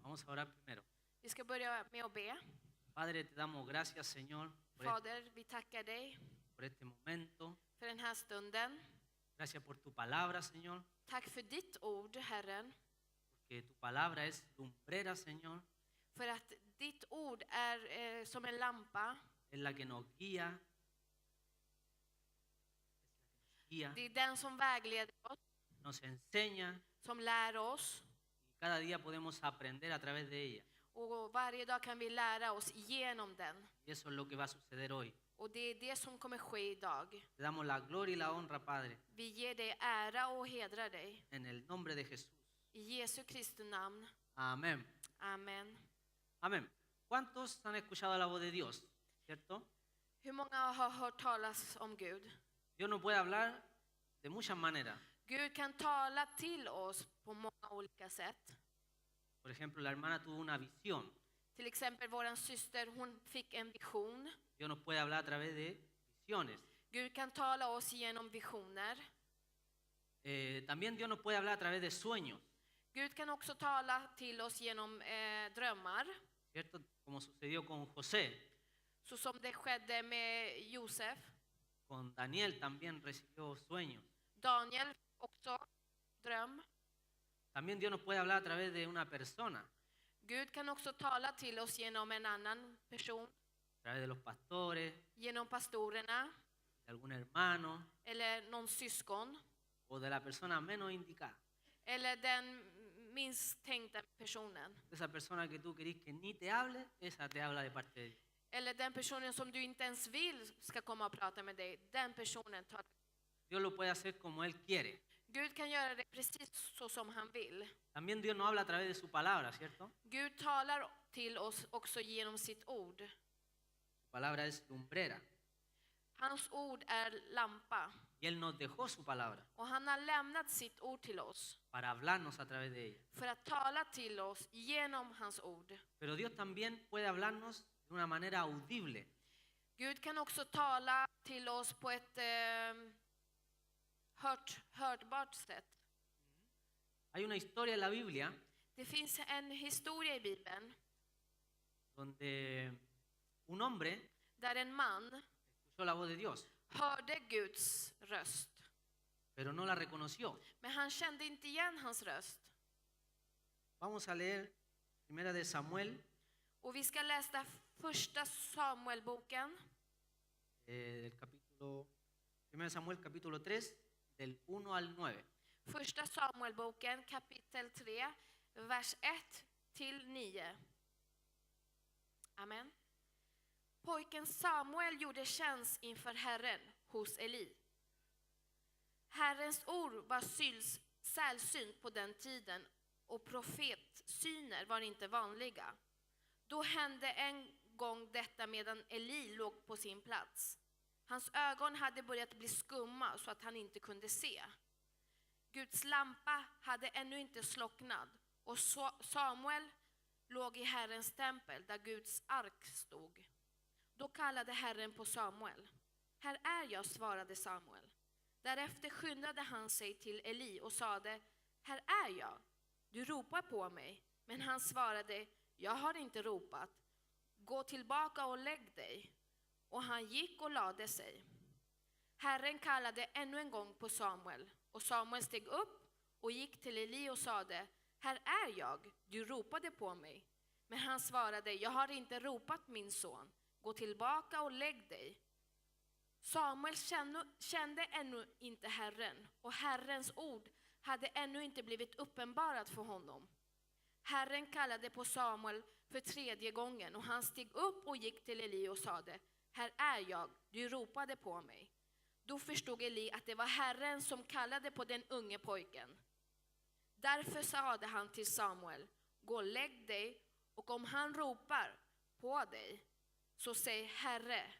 Vamos a orar primero. Vi ska börja med att be. Padre, te damos gracias, Señor, Fader, vi tackar dig por este momento. för den här stunden. Gracias por tu palabra, Señor, Tack för ditt ord, Herren. porque tu palabra es lumbrera, Señor, För att ditt ord är som en lampa. es la que nos guía. Det är den som vägleder oss, Nos enseña som lär oss. y cada día podemos aprender a través de ella. Och varje dag kan vi lära oss genom den. Y eso es lo que va a suceder hoy. Och det är det som kommer ske idag. Te damos la gloria y la honra, Padre, Vi ger dig ära och hedrar dig. en el nombre de Jesús. I Jesu Kristi namn. Amén. Amen. Amén. ¿Cuántos han escuchado la voz de Dios? ¿Cierto? Hur många har hört talas om Gud? Dios nos puede hablar de muchas maneras. Gud kan tala till oss på många olika sätt. Por ejemplo, la hermana tuvo una visión. Till exempel våran syster, hon fick en vision. Dios nos puede hablar a través de visiones. Gud kan tala oss genom visioner. También Dios nos puede hablar a través de sueños, Gud kan också tala till oss genom drömmar. ¿cierto? Como sucedió con José. Så som det skedde med Josef. Con Daniel también recibió sueños. Daniel också dröm. También Dios nos puede hablar a través de una persona, Gud kan också tala till oss genom en annan person. a través de los pastores, Genom pastorerna. de algún hermano Eller någon syskon. o de la persona menos indicada. Eller den minst tänkta personen. Esa persona que tú querís que ni te hable, esa te habla de parte de Dios. Eller den personen som du inte ens vill ska komma och prata med dig. Den personen tar. Dios lo puede hacer como Él quiere. Gud kan göra det precis så som han vill. También Dios nos habla a través de su palabra, ¿cierto? Gud talar till oss också genom sitt ord. Su palabra es lumbrera. Hans ord är lampa. Y Él nos dejó su palabra Och han har lämnat sitt ord till oss. para hablarnos a través de ella. För att tala till oss genom hans ord. Pero Dios también puede hablarnos de una manera audible. Gud kan också tala till oss på ett hörbart sätt. Hay una historia en la Biblia Det finns en historia i Bibeln donde un hombre där en man escuchó la voz de Dios, hörde Guds röst. pero no la reconoció. Men han kände inte igen hans röst. Vamos a leer 1 de Samuel, Och vi ska läsa första Samuelboken. del capítulo, 1 Samuel capítulo 3, del 1 al 9. Första Samuelboken kapitel 3, vers 1 till 9. Amen. Pojken Samuel gjorde tjänst inför Herren hos Eli. Herrens ord var sällsynt på den tiden och profetsyner var inte vanliga. Då hände en gång detta medan Eli låg på sin plats. Hans ögon hade börjat bli skumma så att han inte kunde se. Guds lampa hade ännu inte slocknat och Samuel låg i Herrens tempel där Guds ark stod. Då kallade Herren på Samuel. Här är jag, svarade Samuel. Därefter skyndade han sig till Eli och sade, här är jag. Du ropar på mig. Men han svarade, jag har inte ropat. Gå tillbaka och lägg dig. Och han gick och lade sig. Herren kallade ännu en gång på Samuel. Och Samuel steg upp och gick till Eli och sade, här är jag. Du ropade på mig. Men han svarade, jag har inte ropat min son. Gå tillbaka och lägg dig. Samuel kände ännu inte Herren, och Herrens ord hade ännu inte blivit uppenbarat för honom. Herren kallade på Samuel för tredje gången, och han steg upp och gick till Eli och sade, här är jag, du ropade på mig. Då förstod Eli att det var Herren som kallade på den unge pojken. Därför sade han till Samuel, gå och lägg dig, och om han ropar på dig, så säg Herre,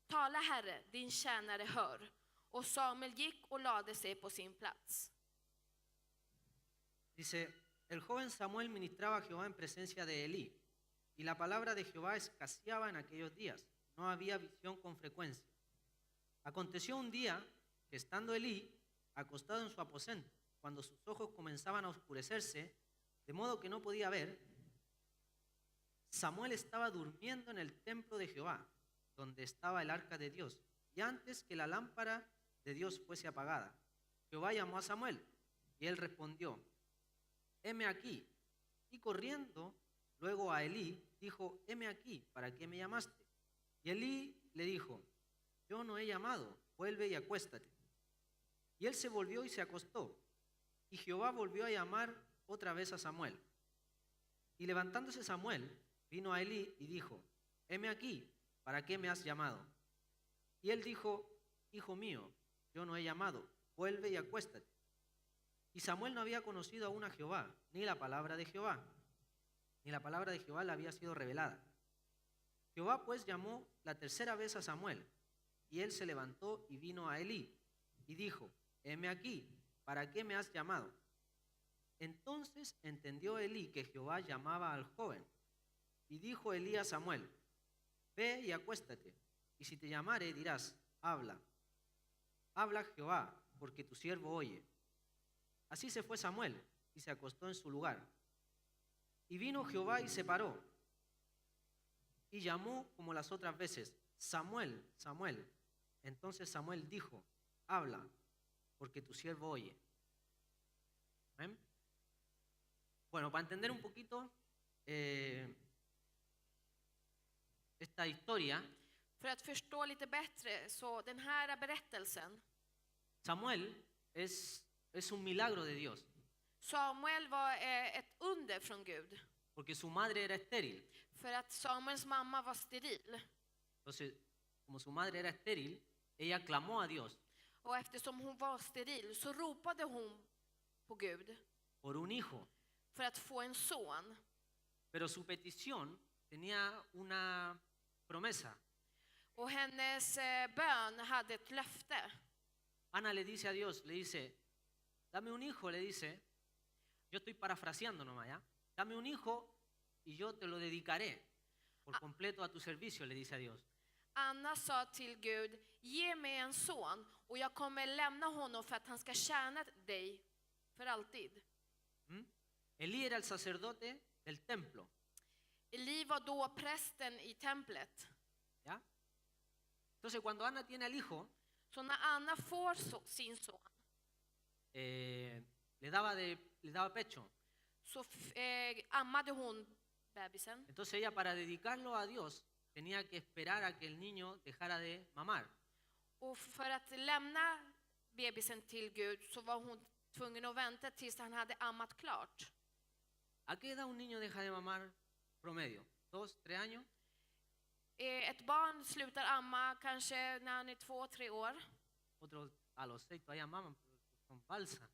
tala Herre, din tjänare hör. Och Samuel gick och lade sig på sin plats. Dice, el joven Samuel ministraba a Jehová en presencia de Elí, y la palabra de Jehová escaseaba en aquellos días. No había visión con frecuencia. Aconteció un día que estando Elí acostado en su aposento, cuando sus ojos comenzaban a oscurecerse, de modo que no podía ver, Samuel estaba durmiendo en el templo de Jehová, donde estaba el arca de Dios, y antes que la lámpara de Dios fuese apagada, Jehová llamó a Samuel, y él respondió: heme aquí. Y corriendo luego a Elí, dijo: heme aquí, ¿para qué me llamaste? Y Elí le dijo: yo no he llamado, vuelve y acuéstate. Y él se volvió y se acostó. Y Jehová volvió a llamar otra vez a Samuel. Y levantándose Samuel, vino a Elí y dijo: heme aquí, ¿para qué me has llamado? Y él dijo: hijo mío, yo no he llamado, vuelve y acuéstate. Y Samuel no había conocido aún a Jehová, ni la palabra de Jehová, ni la palabra de Jehová le había sido revelada. Jehová pues llamó la tercera vez a Samuel, y él se levantó y vino a Elí, y dijo: heme aquí, ¿para qué me has llamado? Entonces entendió Elí que Jehová llamaba al joven, y dijo Elí a Samuel: ve y acuéstate, y si te llamare dirás: habla. Habla Jehová, porque tu siervo oye. Así se fue Samuel, y se acostó en su lugar. Y vino Jehová y se paró, y llamó como las otras veces: Samuel, Samuel. Entonces Samuel dijo: habla, porque tu siervo oye. ¿Amén? Bueno, para entender un poquito esta historia, För att förstå lite bättre, så den här berättelsen, Samuel es un milagro de Dios, Samuel var ett under från Gud. porque su madre era estéril. För att Samuels mamma var steril. Entonces, como su madre era estéril, ella clamó a Dios Och eftersom hon var steril så ropade hon på Gud por un hijo, för att få en son. pero su petición tenía una promesa. Och hennes bön hade ett löfte. Ana le dice a Dios, le dice: dame un hijo, le dice, yo estoy parafraseando nomás, ¿ya? Dame un hijo y yo te lo dedicaré por completo a tu servicio, le dice a Dios. Anna sa till Gud: ge mig en son och jag kommer lämna honom för att han ska tjäna dig för alltid. Elí era el sacerdote del templo, Eli var då prästen i templet. ¿ya? Entonces cuando Ana tiene al hijo, Så när Anna får sin son le daba pecho. så ammade hon bebisen. Entonces ella, para dedicarlo a Dios, tenía que esperar a que el niño dejara de mamar. Och för att lämna bebisen till Gud så var hon tvungen att vänta tills han hade ammat klart. ¿A qué edad un niño deja de mamar promedio? ¿2, 3 años? Ett barn slutar amma kanske när han är 2-3 år. Otros a los 6 todavía maman, pero son falsas.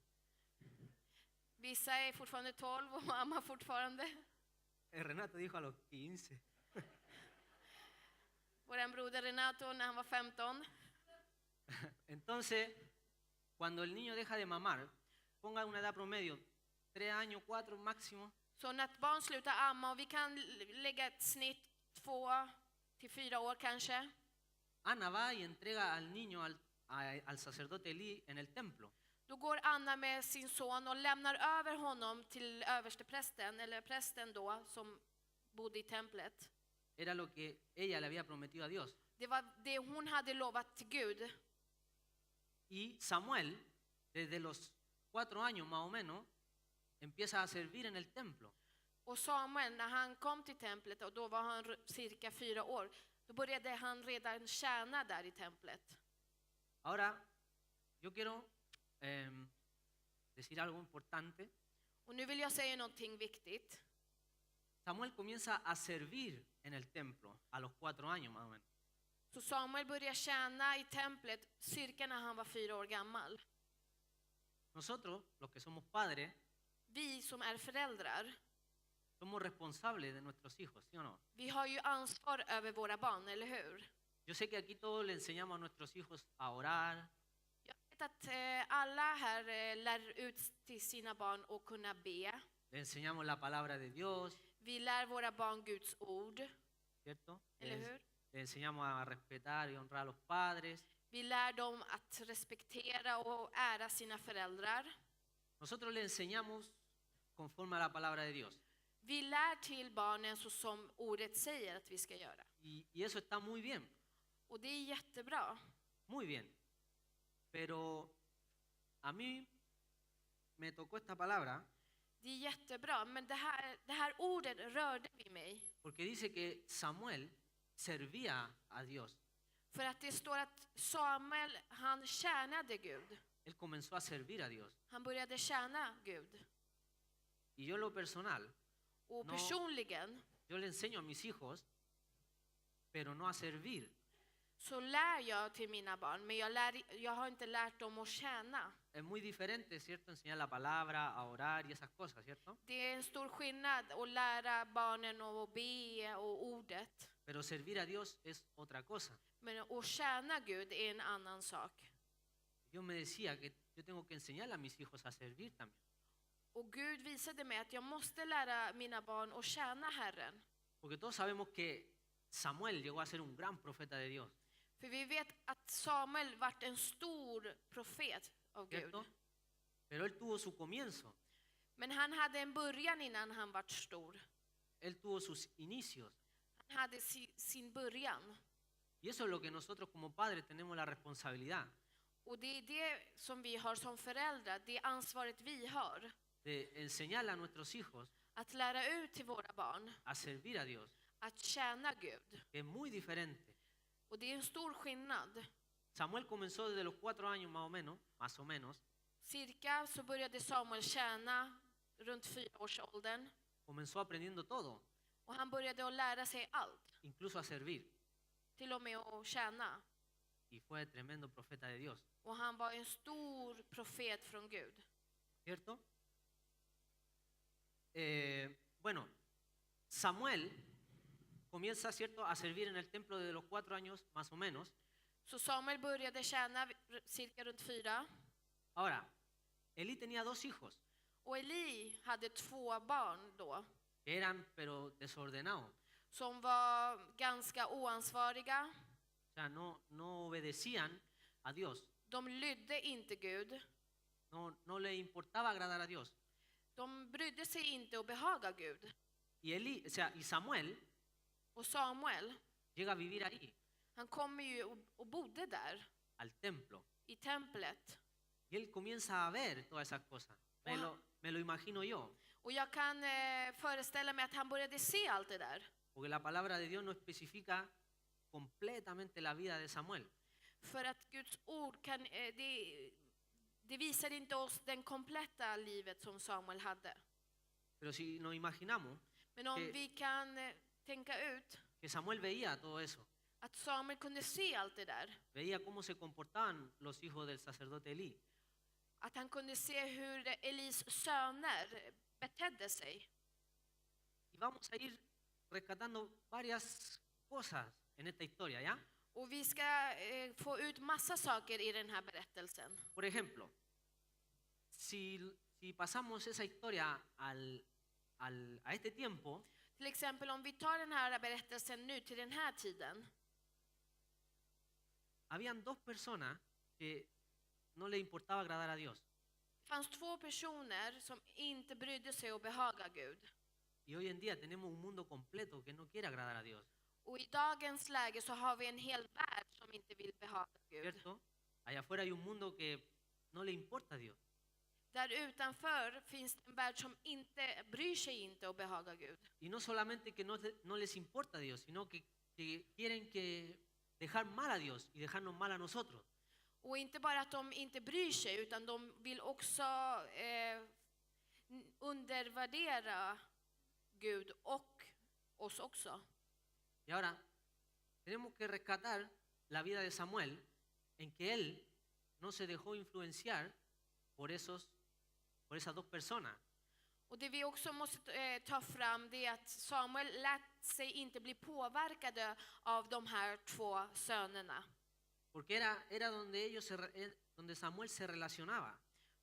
Vissa är fortfarande 12 och ammar fortfarande. Renato dijo a los 15. Vår broder Renato när han var 15. Entonces, cuando el niño deja de mamar, ponga una edad promedio, 3 años, 4 máximo. Så när ett barn slutar amma, och vi kan lägga ett snitt 2-4 år kanske. Ana va y entrega al niño al sacerdote Elí en el templo. Då går Anna med sin son och lämnar över honom till översteprästen, eller prästen då, som bodde i templet. Era lo que ella le había prometido a Dios. Det var det hon hade lovat till Gud. Y Samuel, desde los 4 años más o menos, empieza a servir en el templo. Och Samuel, när han kom till templet, och då var han cirka 4 år, då började han redan tjäna där i templet. Ahora, yo quiero decir algo importante. Och nu vill jag säga någonting viktigt. Samuel comienza a servir en el templo a los 4 años más o menos. Så Samuel började tjäna i templet cirka när han var 4 år gammal. Nosotros, los que somos padres, Vi som är föräldrar, somos responsables de nuestros hijos, ¿sí o no? vi har ju ansvar över våra barn, eller hur? Yo sé que aquí todos le enseñamos a nuestros hijos a orar, Jag vet att alla här lär ut till sina barn att kunna be. le enseñamos la palabra de Dios, Vi lär våra barn Guds ord, ¿cierto? eller hur? Le enseñamos a respetar y honrar a los padres. Vi lär dem att respektera och ära sina föräldrar. Nosotros le enseñamos conforme a la palabra de Dios. Vi lär till barnen så som ordet säger att vi ska göra. Y eso está muy bien, Och det är jättebra. muy bien. Pero a mí me tocó esta palabra Det är jättebra, men det här ordet rörde vid mig. porque dice que Samuel servía a Dios. För att det står att Samuel, han tjänade Gud. Él comenzó a servir a Dios. Han började tjäna Gud. Y yo en lo personal, Och No. personligen yo le enseño a mis hijos, pero no a servir. så lär jag till mina barn, men jag har inte lärt dem att tjäna. Es muy diferente, ¿cierto? Enseñar la palabra, a orar y esas cosas, ¿cierto? Det är en stor skillnad att lära barnen att be och ordet. Pero servir a Dios es otra cosa. Men att tjäna Gud är en annan sak. Dios me decía que yo tengo que enseñarle a mis hijos a servir también. Och Gud visade mig att jag måste lära mina barn att tjäna Herren. Porque todos sabemos que Samuel llegó a ser un gran profeta de Dios, För vi vet att Samuel vart en stor profet av Gud. ¿cierto? Pero él tuvo su comienzo, Men han hade en början innan han vart stor. él tuvo sus inicios. Han hade sin början. Y eso es lo que nosotros como padres tenemos la responsabilidad Och det är det som vi har som föräldrar, det ansvaret vi har. de enseñarle a nuestros hijos Att lära ut till våra barn a servir a Dios, att tjäna Gud. que es muy diferente. Och det är en stor skillnad. Samuel comenzó desde los 4 años más o menos, Cirka så började Samuel tjäna runt 4-årsåldern. comenzó aprendiendo todo, Och han började att lära sig allt. incluso a servir, Till och med att tjäna. y fue tremendo profeta de Dios, Och han var en stor profet från Gud. ¿cierto? Bueno, Samuel comienza, ¿cierto?, a servir en el templo desde los 4 años más o menos. Så Samuel började tjäna cirka runt 4. Ahora, Elí tenía 2 hijos Och Eli hade 2 barn då. que eran pero desordenados, Som var ganska oansvariga. o sea, no obedecían a Dios, De lydde inte Gud. no le importaba agradar a Dios. De brydde sig inte att behaga Gud. Y Samuel Och Samuel, llega a vivir ahí, han kommer ju och bodde där al templo, i templet. y él comienza a ver todas esas cosas. Me lo imagino yo, Och jag kan föreställa mig att han började se allt det där. porque la palabra de Dios no especifica completamente la vida de Samuel. För att Guds ord kan, det visar inte oss den kompletta livet som Samuel hade. Pero si nos imaginamos Men om Que- vi kan tänka ut que Samuel veía todo eso, att Samuel kunde se allt det där. veía cómo se comportaban los hijos del sacerdote Elí, Att han kunde se hur Elis söner betedde sig. y vamos a ir rescatando varias cosas en esta historia, ¿ya? Och vi ska få ut massa saker i den här berättelsen. Por ejemplo, si pasamos esa historia a este tiempo, Till exempel om vi tar den här berättelsen nu till den här tiden. habían 2 personas que no les importaba agradar a Dios. Det fanns 2 personer som inte brydde sig att behaga Gud. Y hoy en día tenemos un mundo completo que no quiere agradar a Dios, Och i dagens läge så har vi en hel värld som inte vill behaga Gud. ¿cierto? Allá afuera hay un mundo que no le importa a Dios. Där utanför finns det en värld som inte bryr sig inte att behaga Gud. Y no solamente que no les importa a Dios, sino que quieren que dejar mal a Dios y dejarnos mal a nosotros. Och inte bara att de inte bryr sig, utan de vill också undervärdera Gud och oss också. Y ahora tenemos que rescatar la vida de Samuel en que él no se dejó influenciar por esas 2 personas. Och det vi också måste ta fram, det är att Samuel lät sig inte bli påverkade av de här 2 sönerna. Porque era donde Samuel se relacionaba.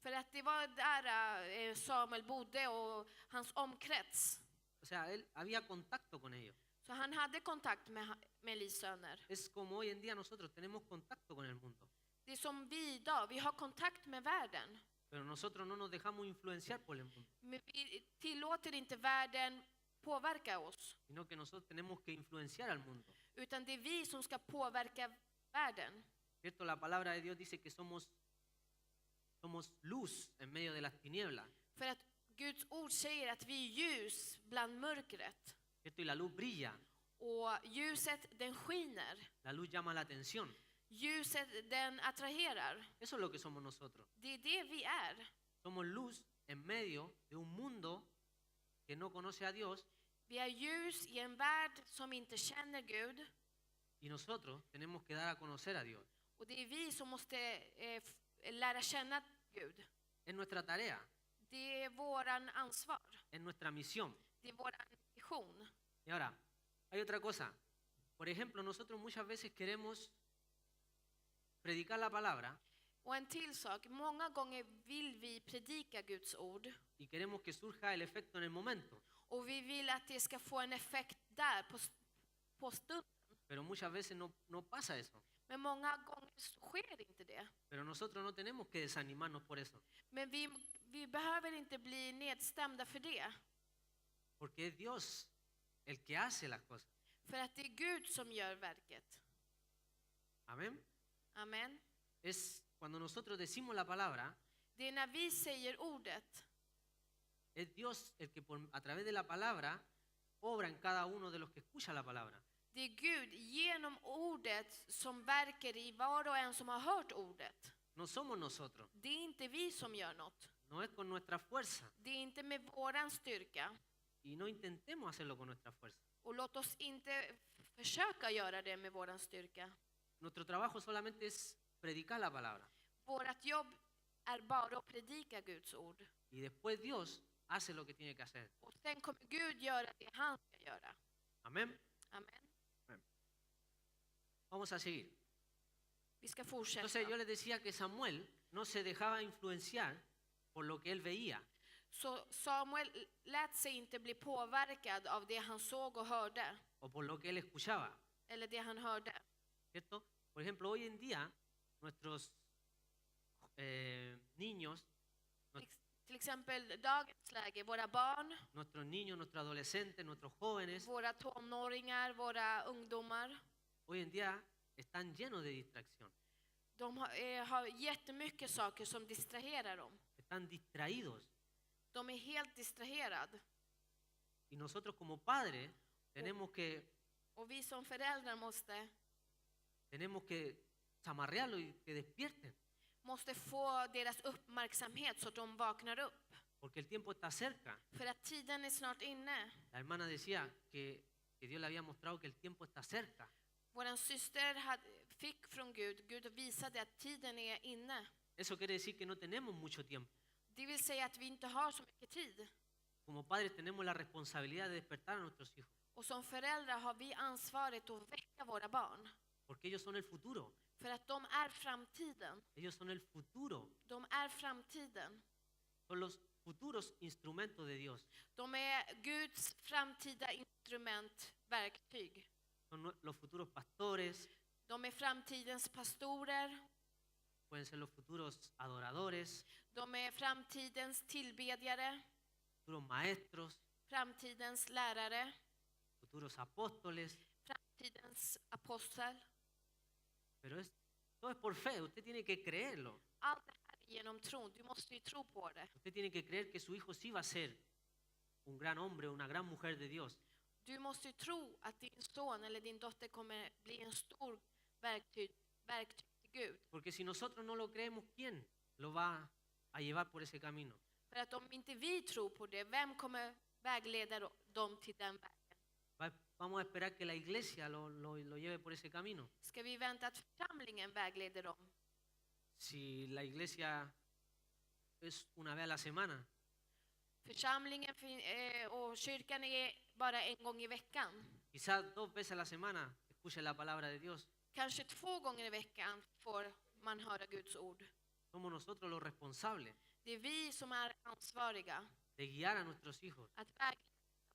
För att det var där Samuel bodde och hans omkrets. O sea, él había contacto con ellos. Så han hade kontakt med Elis söner. Es como hoy en día nosotros tenemos contacto con el mundo. Det är som vi idag, vi har kontakt med världen. Pero nosotros no nos dejamos influenciar por el mundo, Men vi tillåter inte världen påverka oss, sino que nosotros tenemos que influenciar al mundo. utan det är vi som ska påverka världen. ¿Cierto? La palabra de Dios dice que somos luz en medio de las tinieblas. För att Guds ord säger att vi är ljus bland mörkret. ¿Cierto? Y la luz brilla, Och ljuset, den skiner. la luz llama la atención. Ljuset, den attraherar. Eso es lo que somos nosotros. Det är det vi är. Somos luz en medio de un mundo que no conoce a Dios, Vi är ljus i en värld som inte känner Gud. y nosotros tenemos que dar a conocer a Dios. Och det är vi som måste lära känna Gud. Es nuestra tarea, Det är våran ansvar. es nuestra misión. Det är våran mission. Y ahora, hay otra cosa. Por ejemplo, nosotros muchas veces queremos predicar la palabra Och en till sak, många gånger vill vi predika Guds ord. y queremos que surja el efecto en el momento, Och vi vill att det ska få en effekt där på stunden. pero muchas veces no pasa eso. Men många gånger så sker inte det. Pero nosotros no tenemos que desanimarnos por eso, Men vi behöver inte bli nedstämda för det. porque es Dios el que hace las cosas. För att det är Gud som gör verket. Amén. Amen. Es cuando nosotros decimos la palabra, Det är när vi säger ordet. es Dios el que a través de la palabra obra en cada uno de los que escucha la palabra. Det är Gud genom ordet som verkar i var och en som har hört ordet. No somos nosotros, Det är inte vi som gör något. no es con nuestra fuerza, Det är inte med våran styrka. y no intentemos hacerlo con nuestra fuerza. Och låt oss inte försöka göra det med våran styrka. Nuestro trabajo solamente es predicar la palabra, Vårat jobb är bara att predika Guds ord. y después Dios hace lo que tiene que hacer. Och sen kommer Gud göra det han ska göra. Amén. Amen. Vamos a seguir. Vi ska fortsätta. Entonces yo les decía que Samuel no se dejaba influenciar por lo que él veía, Så Samuel lät sig inte bli påverkad av det han såg och hörde. o por lo que él escuchaba, Eller det han hörde. ¿cierto? Por ejemplo, hoy en día nuestros niños, Till exempel dagens läge. Våra barn, nuestros adolescentes, nuestros jóvenes, våra tonåringar, våra ungdomar. hoy en día están llenos de distracción, De har jättemycket saker som distraherar dem. están distraídos. De är helt distraherade. Y nosotros como padres Och vi som föräldrar tenemos que zamarrearlo y que despierten, måste få deras uppmärksamhet så att de vaknar upp. porque el tiempo está cerca. För att tiden är snart inne. La hermana decía que Dios le había mostrado que el tiempo está cerca. Vår syster fick från Gud visade att tiden är inne. Eso quiere decir que no tenemos mucho tiempo. Det vill säga att vi inte har så mycket tid. Como padres tenemos la responsabilidad de despertar a nuestros hijos, Och som föräldrar har vi ansvaret att väcka våra barn. porque ellos son el futuro. För att de är framtiden. Ellos son el futuro. De är framtiden. Son los futuros instrumentos de Dios. De är Guds framtida instrument, verktyg. Son los futuros pastores, De är framtidens pastorer. pueden ser los futuros adoradores, De är framtidens tillbedjare. futuros maestros, Framtidens lärare. futuros apóstoles. Framtidens apostel. Pero todo es por fe. Usted tiene que creerlo. Allt det här är genom tron. Du måste ju tro på det. Usted tiene que creer que su hijo sí va a ser un gran hombre o una gran mujer de Dios. Du måste ju tro att din son eller din dotter kommer bli en stor verktyg till Gud. Porque si nosotros no lo creemos, ¿quién lo va a llevar por ese camino? För att om inte vi tror på det, vem kommer vägleda dem till den vägen? Vamos a esperar que la iglesia lo lleve por ese camino. Ska vi vänta att församlingen vägleder dem? Si la iglesia es una vez a la semana, Församlingen och kyrkan är bara en gång i veckan. quizás 2 veces a la semana escuche la palabra de Dios. Kanske 2 gånger i veckan får man höra Guds ord. Somos nosotros los responsables Det är vi som är ansvariga de guiar a nuestros hijos, att vägleda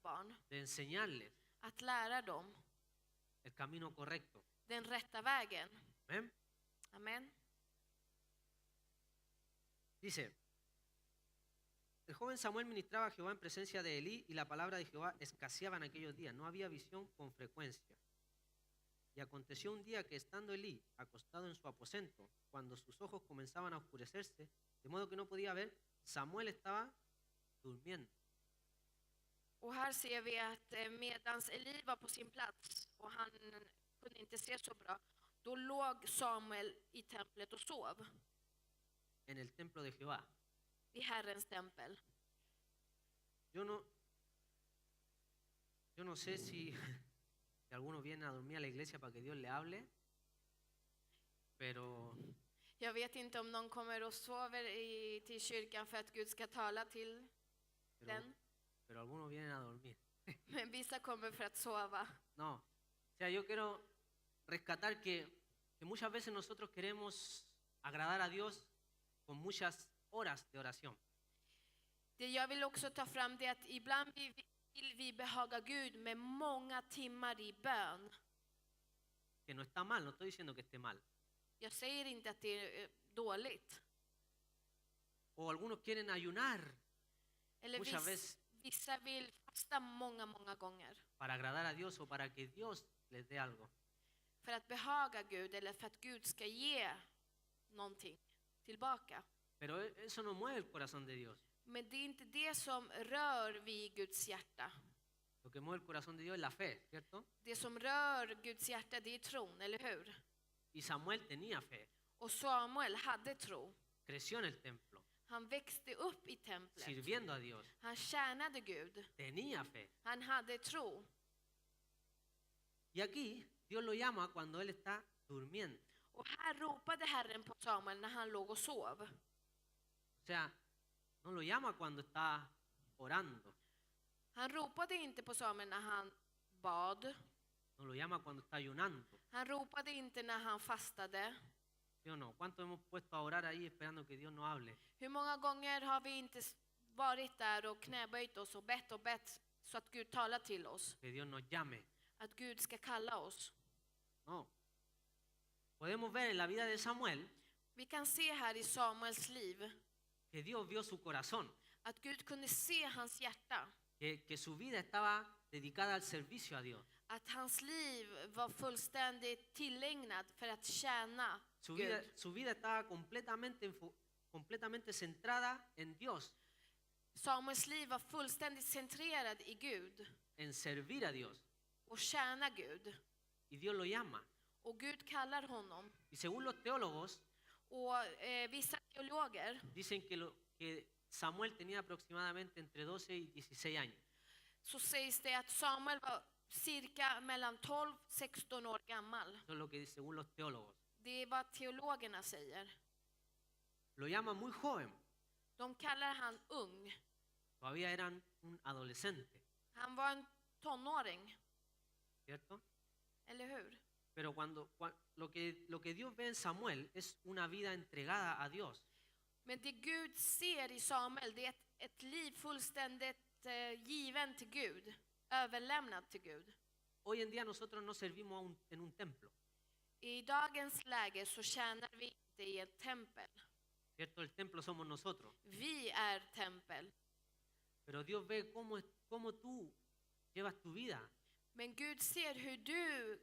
barn, de enseñarles att lära dem el camino correcto. den rätta vägen. ¿Ven? Amen. Dice, El joven Samuel ministraba a Jehová en presencia de Elí y la palabra de Jehová escaseaba en aquellos días. No había visión con frecuencia. Y aconteció un día que estando Elí acostado en su aposento, cuando sus ojos comenzaban a oscurecerse, de modo que no podía ver, Samuel estaba durmiendo. Och här ser vi att medans Eli var på sin plats och han kunde inte se så bra, då låg Samuel i templet och sov En el templo de Jehová. i Herrens tempel. Yo no sé si algunos vienen a dormir a la iglesia para que Dios le hable, pero Jag vet inte om någon kommer och sover till kyrkan för att Gud ska tala till den, algunos vienen a dormir. men vissa kommer för att sova. No, o sea, yo quiero rescatar que muchas veces nosotros queremos agradar a Dios con muchas horas de oración. Det jag vill också ta fram det att ibland vill vi behaga Gud med många timmar i bön. Que no está mal, no estoy diciendo que esté mal. Jag säger inte att det är dåligt. O algunos quieren ayunar Eller muchas veces vissa vill fasta många gånger. para agradar a Dios o para que Dios les dé algo. För att behaga Gud eller för att Gud ska ge någonting tillbaka. Pero eso no mueve el corazón de Dios. Men det är inte det som rör vid Guds hjärta. Lo que mueve el corazón de Dios es la fe, ¿cierto? Det som rör Guds hjärta, det är tron, eller hur? Y Samuel tenía fe, Och Samuel hade tro. creció en el templo, Han växte upp i templet. sirviendo a Dios. Han tjänade Gud. Tenía fe. Han hade tro. Y aquí Dios lo llama cuando él está durmiendo. Och här ropade Herren på Samuel när han låg och sov. O sea, no lo llama cuando está orando. Han ropade inte på Samuel när han bad. No lo llama cuando está ayunando. Han ropade inte när han fastade. ¿Sí o no? ¿Cuánto hemos puesto a orar ahí esperando que Dios nos hable? Hur många gånger har vi inte varit där och knäböjt oss och bett så att Gud talar till oss? Que Dios nos llame. Att Gud ska kalla oss. No. Podemos ver en la vida de Samuel Vi kan se här i Samuels liv que Dios vio su corazón, att Gud kunde se hans hjärta. que su vida estaba dedicada al servicio a Dios. Att hans liv var fullständigt tillägnad för att tjäna Gud. Su vida estaba completamente centrada en Dios, Samuels liv var fullständigt centrerad i Gud en servir a Dios. och tjäna Gud. Y Dios lo llama. Och Gud kallar honom. Y según los teólogos, Och vissa teologer dicen que Samuel tenía aproximadamente entre 12 y 16 años. så sägs det att Samuel var cirka mellan 12-16 år gammal. Eso es lo que dice según los teólogos. Det är vad teologerna säger. Lo llama muy joven. De kallar han ung. Todavía eran un adolescente, Han var en tonåring, ¿cierto? eller hur? Pero lo que Dios ve en Samuel es una vida entregada a Dios. Men det Gud ser i Samuel, det är ett liv fullständigt given till Gud, överlämnad till Gud. Hoy en día nosotros no servimos en un templo, I dagens läge så tjänar vi inte i ett tempel. ¿cierto? El templo somos nosotros. Vi är tempel. Pero Dios ve cómo tú llevas tu vida Men Gud ser hur du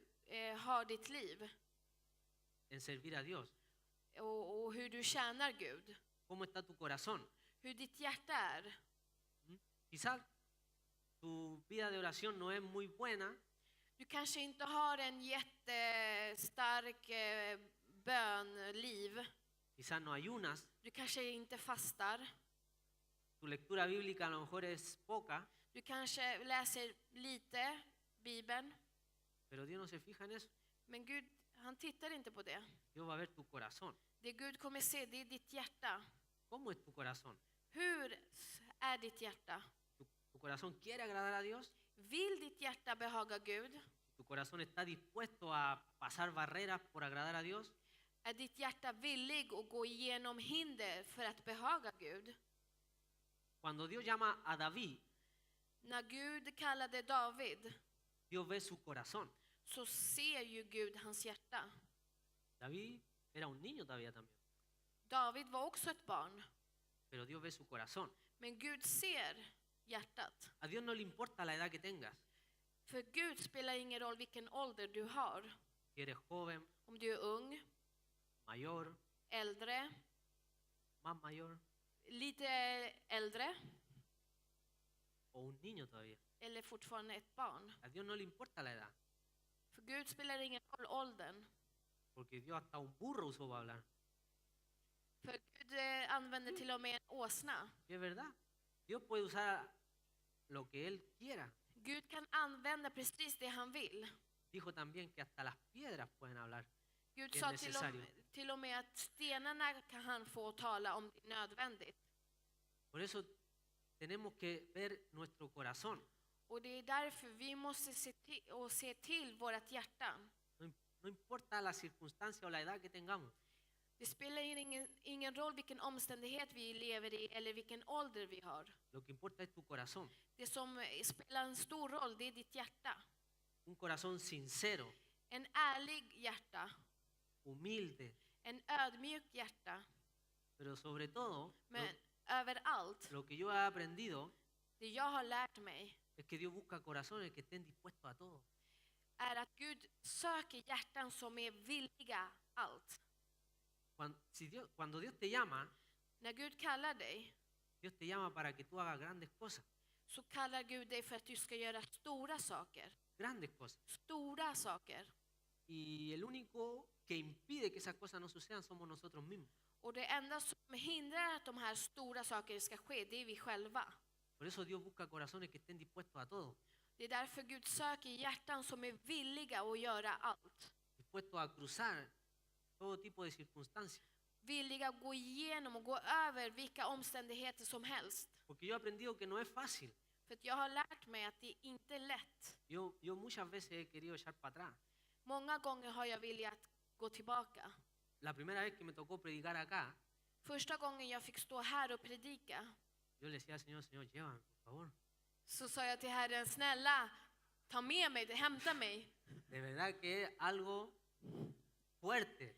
har ditt liv en servir a Dios. och hur du tjänar Gud. ¿Cómo está tu corazón? Hur ditt hjärta är. Quizás tu vida de oración no es muy buena, Du kanske inte har en jättestark bönliv. quizás no ayunas, Du kanske inte fastar. tu lectura bíblica a lo mejor es poca, Du kanske läser lite Bibeln. pero Dios no se fija en eso. Men Gud, han tittar inte på det. Dios va a ver tu corazón. Det Gud kommer se, det är ditt hjärta. ¿Cómo es tu corazón? Hur är ditt hjärta? ¿Tu corazón quiere agradar a Dios? Vill ditt hjärta behaga Gud? ¿Tu corazón está dispuesto a pasar barreras por agradar a Dios? Är ditt hjärta villig att gå igenom hinder för att behaga Gud? Cuando Dios llama a David, När Gud kallade David Dios ve su corazón. så ser ju Gud hans hjärta. David era un niño todavía también, David var också ett barn. pero Dios ve su corazón. Men Gud ser hjärtat. A Dios no le importa la edad que tengas. För Gud spelar ingen roll vilken ålder du har. Si eres joven, Om du är ung, mayor, äldre, más mayor lite äldre o un niño todavía. eller fortfarande ett barn. A Dios no le importa la edad. För Gud spelar ingen roll åldern. Porque Dios hasta un burro usó para hablar. För Gud använder till och med en åsna. Y es verdad. Dios puede usar lo que Él quiera. Gud kan använda precis det han vill. Dijo también que hasta las piedras pueden hablar. Gud Det är sa necesario. till och med att stenarna kan han få tala om det är nödvändigt. Por eso tenemos que ver nuestro corazón. Och det är därför vi måste se till vårt hjärta. No importa la circunstancia o la edad que tengamos. Det spelar ingen roll vilken omständighet vi lever i eller vilken ålder vi har. Lo que importa es tu corazón. Det som spelar en stor roll, det är ditt hjärta. Un corazón sincero, En ärlig hjärta, humilde, en ödmjuk hjärta. pero sobre todo Men överallt, lo que yo he aprendido det jag har lärt mig es que Dios busca corazones que estén dispuestos a todo. är att Gud söker hjärtan som är villiga allt. Cuando Dios te llama, När Gud kallar dig, Dios te llama para que tú hagas grandes cosas. så kallar Gud dig för att du ska göra stora saker. Grandes cosas. Stora saker. Y el único que impide que esas cosas no sucedan somos nosotros mismos. Och det enda som hindrar att de här stora sakerna ska ske, det är vi själva. Por eso Dios busca corazones que estén dispuestos a todo. Det är därför Gud söker hjärtan som är villiga att göra allt. Dispuestos a cruzar todo tipo de circunstancias. Villiga att gå igenom och gå över vilka omständigheter som helst. Porque yo he aprendido que no es fácil. För att jag har lärt mig att det inte är lätt. Yo muchas veces he querido echar para atrás. Många gånger har jag velat gå tillbaka. La primera vez que me tocó predicar acá, Första gången jag fick stå här och predika, yo le decía al Señor, Señor, llévame, por favor. så sa jag till Herren, snälla, ta med mig, hämta mig. De verdad que es algo fuerte.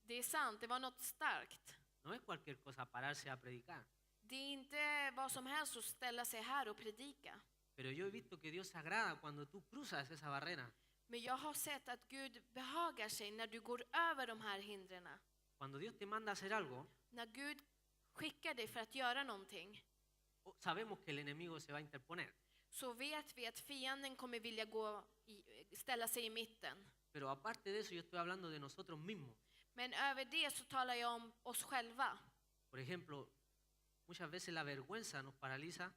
Det är sant, det var något starkt. No es cualquier cosa pararse a predicar. Det är inte vad som helst att ställa sig här och predika. Pero yo he visto que Dios se agrada cuando tú cruzas esa barrera. Men jag har sett att Gud behagar sig när du går över de här hindren. Cuando Dios te manda a hacer algo, När Gud skickar dig för att göra någonting, sabemos que el enemigo se va a interponer. så vet vi att fienden kommer vilja ställa sig i mitten. Pero aparte de eso, yo estoy hablando de nosotros mismos. Men över det så talar jag om oss själva. Por ejemplo, muchas veces la vergüenza nos paraliza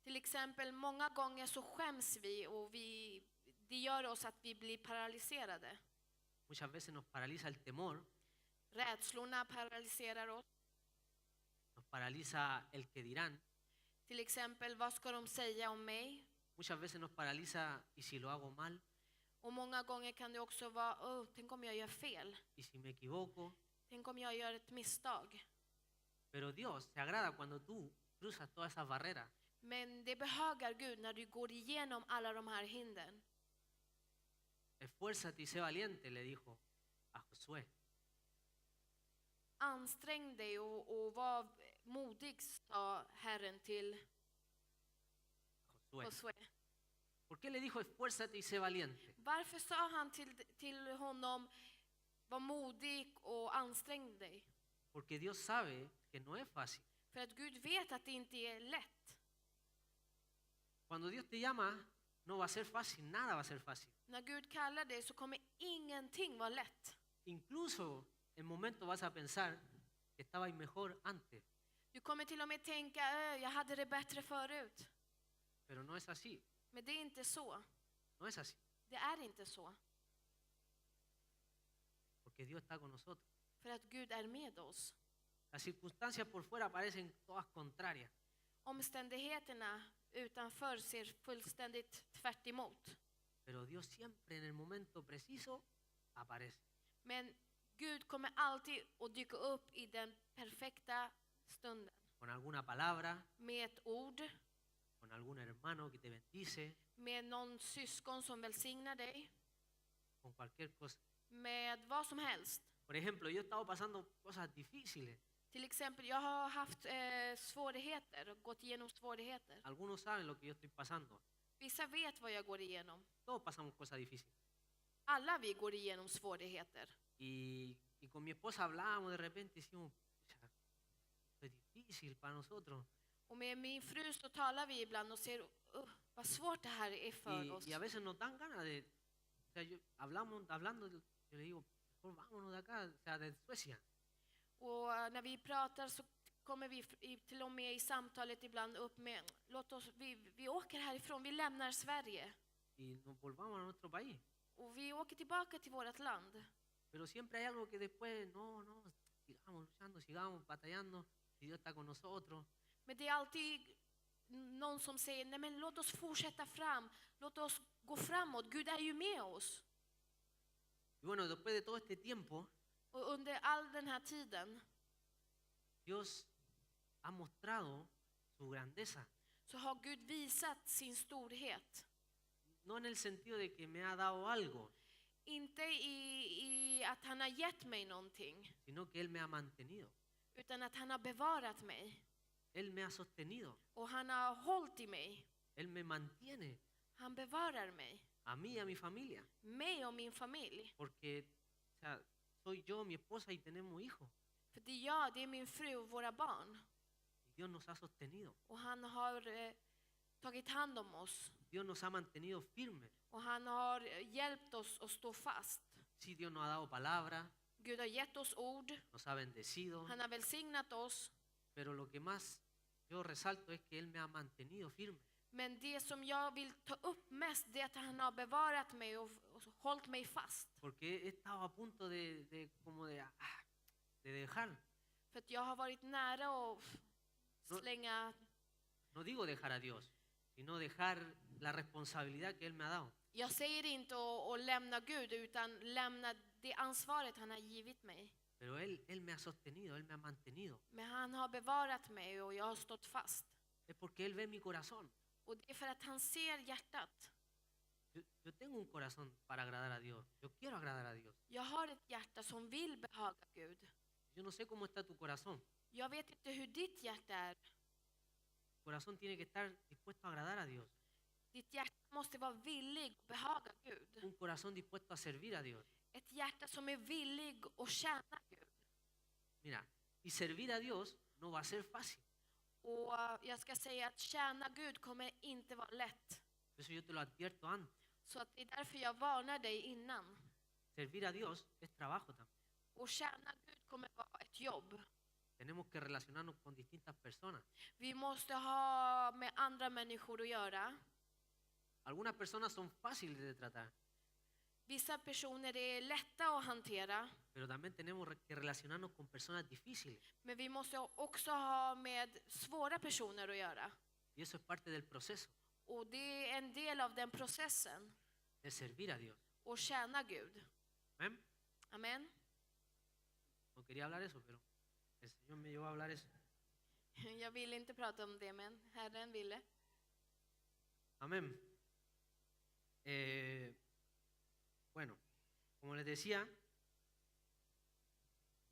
Till exempel, många gånger så skäms vi och det gör oss att vi blir paralyserade. muchas veces nos paraliza el temor, Rädslorna paralyserar oss. nos paraliza el que dirán, Till exempel, vad ska de säga om mig? muchas veces nos paraliza y si lo hago mal, Och många gånger kan det också vara, tänk om jag gör fel. y si me equivoco. Tänk om jag gör ett misstag. Pero Dios se agrada cuando tú cruzas todas esas barreras. Men det behagar Gud när du går igenom alla de här hindren. Esfuérzate y sé valiente, le dijo a Josué. Ansträng dig och var modig, sa Herren till Josué. Josué. ¿Por qué le dijo esfuérzate y sé valiente? Varför sa han till honom, var modig och ansträng dig? Porque Dios sabe que no es fácil. För att Gud vet att det inte är lätt. Cuando Dios te llama, no va a ser fácil, nada va a ser fácil. När Gud kallar dig så kommer ingenting vara lätt. Incluso en momentos vas a pensar que estabais mejor antes, Du kommer till och med tänka, jag hade det bättre förut. pero no es así, Men det är inte så. no es así, Det är inte så. porque Dios está con nosotros. För att Gud är med oss. Las circunstancias por fuera parecen todas contrarias, Omständigheterna utanför ser fullständigt tvärt emot. pero Dios siempre en el momento preciso aparece. Men Gud kommer alltid att dyka upp i den perfekta stunden. Con alguna palabra, Med ett ord, con algún hermano que te bendice, med någon syskon som välsignar dig, con cualquier cosa. med vad som helst. Por ejemplo, yo he estado pasando cosas difíciles. Till exempel, jag har haft svårigheter och gått igenom svårigheter. Algunos saben lo que yo estoy pasando. Vissa vet vad jag går igenom. Todos pasamos cosas difíciles. Alla vi går igenom svårigheter. Y con mi esposa hablábamos de repente y decimos, "Pucha, esto es difícil para nosotros. Och med min fru så talar vi ibland och ser vad svårt det här är för oss. Y a veces nos dan ganas de, o sea, hablando, yo le digo, mejor vámonos de acá, o sea, de Suecia. Och när vi pratar så kommer vi till och med i samtalet ibland upp med, vi åker härifrån, vi lämnar Sverige. Y nos volvamos a nuestro país. Och vi åker tillbaka till vårt land. Pero siempre hay algo que después, no, sigamos luchando, sigamos batallando, si Dios está con nosotros. Men det är alltid någon som säger, nej men låt oss fortsätta fram, låt oss gå framåt, Gud är ju med oss. Y bueno, después de todo este tiempo, Och under all den här tiden Dios ha mostrado su grandeza. så har Gud visat sin storhet. No en el sentido de que me ha dado algo, Inte i att han har gett mig någonting, sino que Él me ha mantenido. utan att han har bevarat mig. Él me ha sostenido. Och han har hållit i mig. Él me mantiene Han bevarar mig. a mí y a mi familia. Mig och min familj. Porque, o sea, soy yo, mi esposa y tenemos hijos. För det är jag, det är min fru och våra barn. Y Dios nos ha sostenido. Och han har tagit hand om oss. Dios nos ha mantenido firmes. Och han har hjälpt oss att stå fast. Sí, Dios nos ha dado palabra, Gud har gett oss ord. nos ha bendecido. Han har välsignat oss. Pero lo que más yo resalto es que Él me ha mantenido firme. Men det som jag vill ta upp mest, det är att han har bevarat mig och hållit mig fast. Porque he estado a punto de dejar. För att jag har varit nära att slänga, No digo dejar a Dios, sino dejar la responsabilidad que Él me ha dado. jag säger inte att lämna Gud, utan lämna det ansvaret han har givit mig. Pero Él me ha sostenido, Él me ha mantenido. Men han har bevarat mig och jag har stått fast. Es porque Él ve mi corazón. Och det är för att han ser hjärtat. Yo tengo un corazón para agradar a Dios. Yo quiero agradar a Dios. Jag har ett hjärta som vill behaga Gud. Yo no sé cómo está tu corazón. Jag vet inte hur ditt hjärta är. Tu corazón tiene que estar dispuesto a agradar a Dios. Ditt hjärta måste vara villig att behaga Gud. Un corazón dispuesto a servir a Dios. Ett hjärta som är villig att tjäna Gud. Mira, y servir a Dios no va a ser fácil. Och jag ska säga att tjäna Gud kommer inte vara lätt. Por eso yo te lo advierto antes. Så att det är därför jag varnar dig innan. Servir a Dios es trabajo también. Och tjäna Gud kommer vara ett jobb. Tenemos que relacionarnos con distintas personas. Vi måste ha med andra människor att göra. Algunas personas son fáciles de tratar, Vissa personer är lätta att hantera. pero también tenemos que relacionarnos con personas difíciles. Men vi måste också ha med svåra personer att göra. Y eso es parte del proceso Och det är en del av den processen. de servir a Dios. Och tjäna Gud. ¿Amén? Amen. No quería hablar eso, pero el Señor me llevó a hablar eso. Jag ville inte prata om det, men Herren ville. Amén. Bueno, como les decía,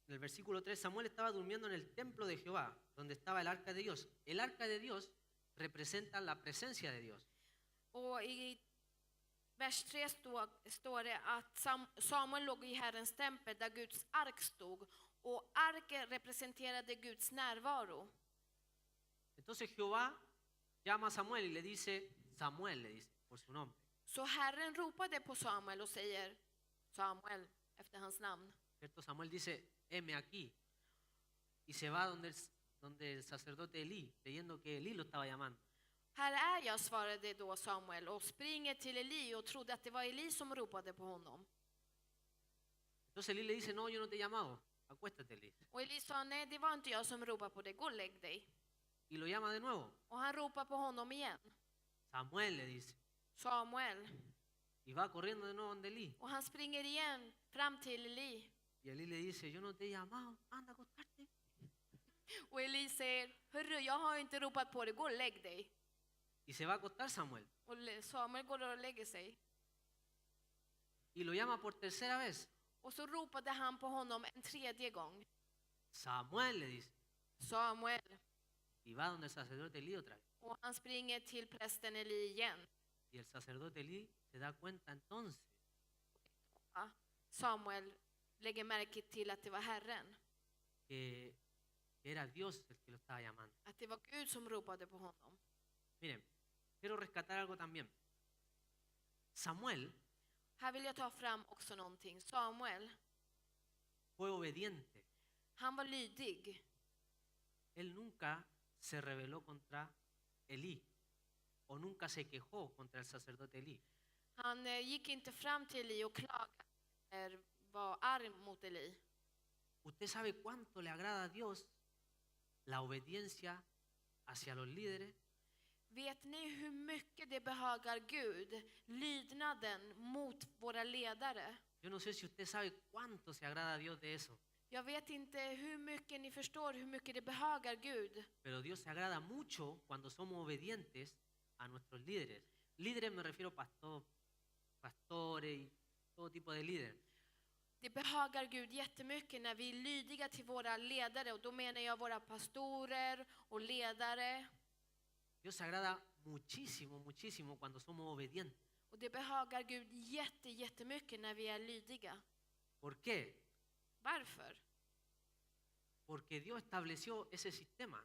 en el versículo 3, Samuel estaba durmiendo en el templo de Jehová, donde estaba el arca de Dios. El arca de Dios representa la presencia de Dios. Och i vers 3 står det att Samuel låg i Herrens tempel där Guds ark stod. Och arken representerade Guds närvaro. Entonces Jehová llama a Samuel y le dice, Samuel le dice, por su nombre. Så Herren ropade på Samuel och säger Samuel efter hans namn. ¿Cierto? Samuel dice, heme aquí. Y se va donde el sacerdote Elí, creyendo que Elí lo estaba llamando. Här är jag, svarade då Samuel och springer till Eli och trodde att det var Eli som ropade på honom. Entonces Elí le dice, no, yo no te he llamado, acuéstate, Elí. Och Eli sa, nej det var inte jag som ropade på dig, gå och lägg dig. Y lo llama de nuevo. Och han ropar på honom igen. Samuel le dice. Samuel. Y va corriendo de nuevo donde Elí. Och han springer igen fram till Eli. Y Elí le dice, yo no te he llamado, anda a acostarte. Och Eli säger, hörru, jag har inte ropat på dig, gå och lägg dig. Y se va a acostar Samuel. Och Samuel går och lägger sig. Y lo llama por tercera vez. Och så ropade han på honom en tredje gång. Samuel le dice. Samuel. Y va donde el sacerdote Elí otra vez. Och han springer till prästen Eli igen. Y el sacerdote Elí se da cuenta entonces Ja, Samuel lägger märke till att det var Herren. que era Dios el que lo estaba llamando. Att det var Gud som ropade på honom. Miren, quiero rescatar algo también. Samuel Här vill jag ta fram också någonting. Samuel, fue obediente. han var lydig. Él nunca se rebeló contra Elí o nunca se quejó contra el sacerdote Elí. Han gick inte fram till Eli och klagade eller var arg mot Eli. ¿Usted sabe cuánto le agrada a Dios la obediencia hacia los líderes? Vet ni hur mycket det behagar Gud, lydnaden mot våra ledare? Yo no sé si usted sabe cuánto se agrada a Dios de eso, Jag vet inte hur mycket ni förstår hur mycket det behagar Gud. pero Dios se agrada mucho cuando somos obedientes a nuestros líderes. Líderes me refiero a pastores y todo tipo de líderes. Det behagar Gud jättemycket när vi är lydiga till våra ledare, och då menar jag våra pastorer och ledare. Dios se agrada muchísimo, muchísimo cuando somos obedientes. Och det behagar Gud jättemycket när vi är lydiga. ¿Por qué? Varför? Porque Dios estableció ese sistema.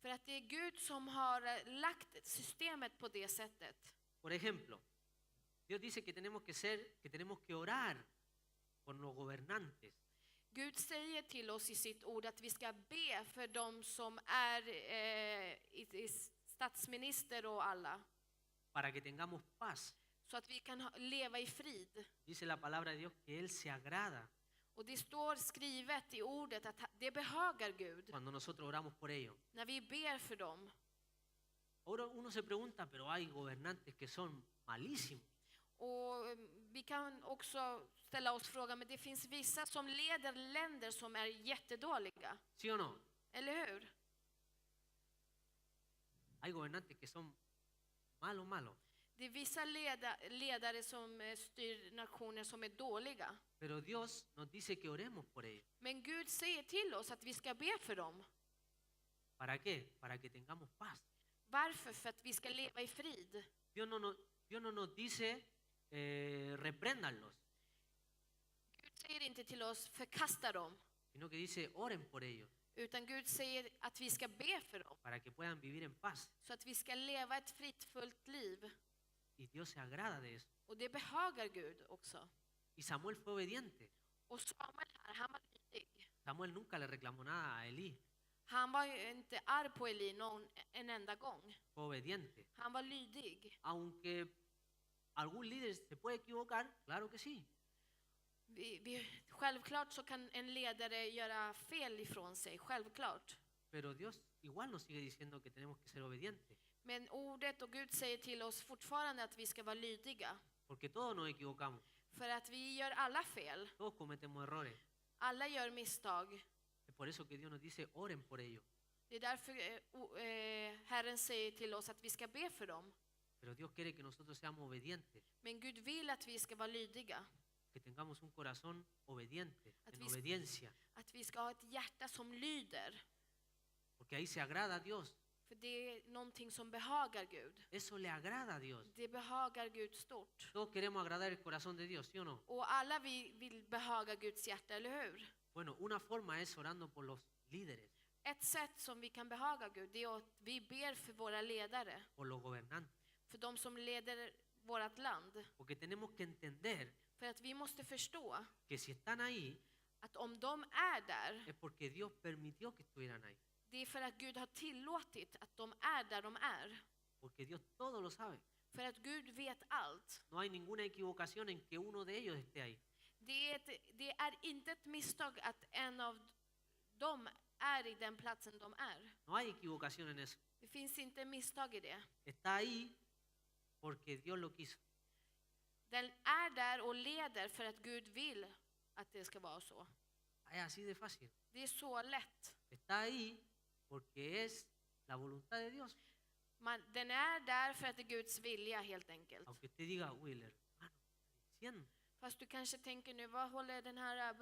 För att det är Gud som har lagt systemet på det sättet. Por ejemplo, Dios dice que tenemos que orar por los gobernantes. Gud säger till oss i sitt ord att vi ska be för de som är statsminister och alla. Para que tengamos paz. Så att vi kan leva i frid. Dice la palabra de Dios que Él se agrada Och det står skrivet i ordet att det behagar Gud cuando nosotros oramos por ellos. när vi ber för dem. Ahora uno se pregunta, pero hay gobernantes que son malísimos. Och vi kan också ställa oss frågan, men det finns vissa som leder länder som är jättedåliga. ¿Sí o no? Eller hur? Hay gobernantes que son malos. Det är vissa ledare som styr nationer som är dåliga. Pero Dios nos dice que oremos por ellos. Men Gud säger till oss att vi ska be för dem. ¿Para qué? Para que tengamos paz. Varför? För att vi ska leva i frid. Dios no nos dice repréndanlos, Gud säger inte till oss förkasta dem, sino que dice oren por ellos, utan Gud säger att vi ska be för dem. para que puedan vivir en paz. Så att vi ska leva ett fridfullt liv. Y Dios se agrada de eso. Och det behagar Gud också. Y Samuel fue obediente. Och Samuel här, han var lydig. Samuel nunca le reclamó nada a Elí. Han var ju inte arg på Eli en enda gång. Fue obediente. Han var lydig. Aunque algún líder se puede equivocar, claro que sí. Självklart så kan en ledare göra fel ifrån sig, självklart. Pero Dios igual nos sigue diciendo que tenemos que ser obedientes. Men ordet och Gud säger till oss fortfarande att vi ska vara lydiga. Porque todos nos equivocamos. För att vi gör alla fel. Todos cometemos errores. Alla gör misstag. Es por eso que Dios nos dice oren por ellos. Det är därför Herren säger till oss att vi ska be för dem. Pero Dios quiere que nosotros seamos obedientes. Men Gud vill att vi ska vara lydiga. Que tengamos un corazón obediente, Att en vi- obediencia. Att vi ska ha ett hjärta som lyder. Porque ahí se agrada a Dios. För det är någonting som behagar Gud. Eso le agrada a Dios. Det behagar Gud stort. Todos queremos agradar el corazón de Dios, ¿sí o no? Och alla vi vill behaga Guds hjärta, eller hur? Bueno, una forma es orando por los líderes, Ett sätt som vi kan behaga Gud, det är att vi ber för våra ledare. por los gobernantes. För de som leder vårt land. Porque tenemos que entender För att vi måste förstå que si están ahí att om de är där, es porque Dios permitió que estuvieran ahí. det är för att Gud har tillåtit att de är där de är. Porque Dios todo lo sabe. För att Gud vet allt. No hay ninguna equivocación en que uno de ellos esté ahí. Det är inte ett misstag att en av dem är i den platsen de är. No hay equivocación en eso. Det finns inte misstag i det. Está ahí porque Dios lo quiso. Den är där och leder för att Gud vill att det ska vara så. Es así de fácil. Det är så lätt. Está ahí porque es la voluntad de Dios. Den är där för att det är Guds vilja, helt enkelt. Aunque usted diga, uy, el hermano, ¿qué está diciendo? Fast du kanske tänker nu, vad håller den här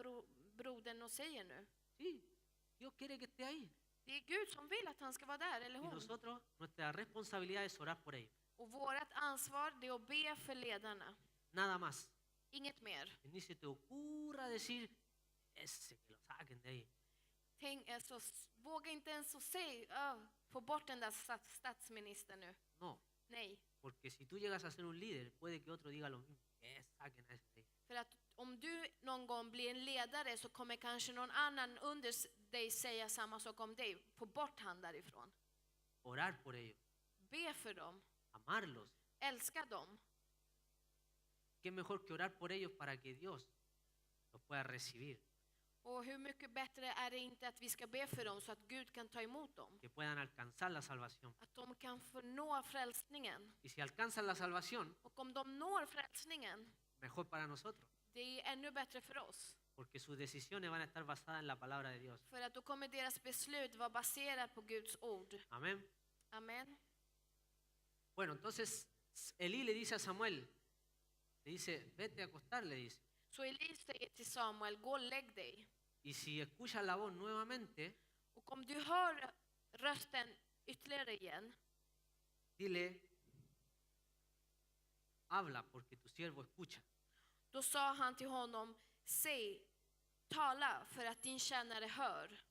brodern och säger nu? Sí, Dios quiere que esté ahí. Det är Gud som vill att han ska vara där, eller Y hon. nosotros, nuestra responsabilidad es orar por ellos. Och vårt ansvar det är att be för ledarna. Nada más. Inget mer. Que ni se te ocurra decir, ese que lo saquen de ahí. Tänk, alltså, våga inte ens att säga, få bort den där statsministern nu. No, Nej. porque si tú llegas a ser un líder, puede que otro diga lo mismo. Saquen a ese de ahí. För att om du någon gång blir en ledare så kommer kanske någon annan under dig säga samma sak om dig. Få bort han därifrån. Orar por ellos, Be för dem. amarlos. Älska dem. ¿Qué mejor que orar por ellos para que Dios los pueda recibir? Och hur mycket bättre är det inte att vi ska be för dem så att Gud kan ta emot dem? Que puedan alcanzar la salvación. Att de kan få nå frälsningen. Y si alcanzan la salvación, Och om de når frälsningen, mejor para nosotros. det är ännu bättre för oss. Porque sus decisiones van a estar basadas en la palabra de Dios. För att då kommer deras beslut vara baserat på Guds ord. Amén. Amen. Bueno, entonces Elí le dice a Samuel, le dice, vete a acostar, le dice. Så Eli säger till Samuel, gå och lägg dig. Y si escuchas la voz nuevamente, Och om du hör rösten ytterligare igen, dile, habla porque tu siervo escucha. då sa han till honom, säg, tala för att din tjänare hör.